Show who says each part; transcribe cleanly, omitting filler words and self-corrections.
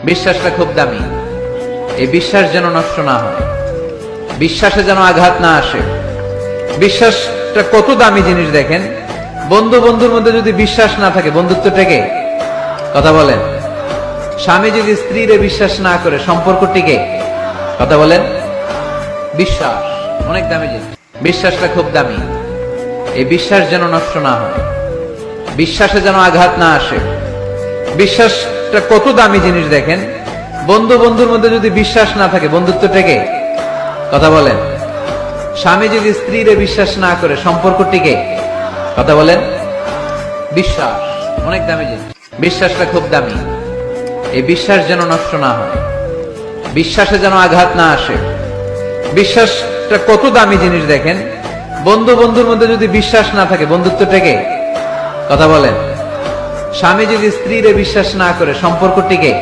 Speaker 1: বিশ্বাসটা খুব দামি। এই বিশ্বাস যেন নষ্ট না হয়, বিশ্বাসে যেন আঘাত না আসে। বিশ্বাসটা কত দামি জিনিস দেখেন। বন্ধু বন্ধুর মধ্যে যদি বিশ্বাস না থাকে, বন্ধুত্ব টেকে? কথা বলেন। স্বামী যদি স্ত্রীরে বিশ্বাস না করে, সম্পর্ক টিকে? কথা বলেন। বিশ্বাস অনেক দামি জিনিস, বিশ্বাসটা খুব দামি। এই বিশ্বাস যেন নষ্ট না হয়, বিশ্বাসে যেন আঘাত না আসে। বিশ্বাসটা কত দামি জিনিস দেখেন। বন্ধু বন্ধুর মধ্যে যদি বিশ্বাস না থাকে, বন্ধুত্ব টেকে? কথা বলেন। স্বামী যদি স্ত্রীরে বিশ্বাস না করে, সম্পর্ক টিকে? কথা বলেন। বিশ্বাস অনেক দামি জিনিস, বিশ্বাসটা খুব দামি। এই বিশ্বাস যেন নষ্ট না হয়, বিশ্বাসে যেন আঘাত না আসে। বিশ্বাসটা কত দামি জিনিস দেখেন। বন্ধু বন্ধুর মধ্যে যদি বিশ্বাস না থাকে, বন্ধুত্ব টেকে? কথা বলেন। স্বামী যদি স্ত্রীরে বিশ্বাস না করে, সম্পর্ক টিকে?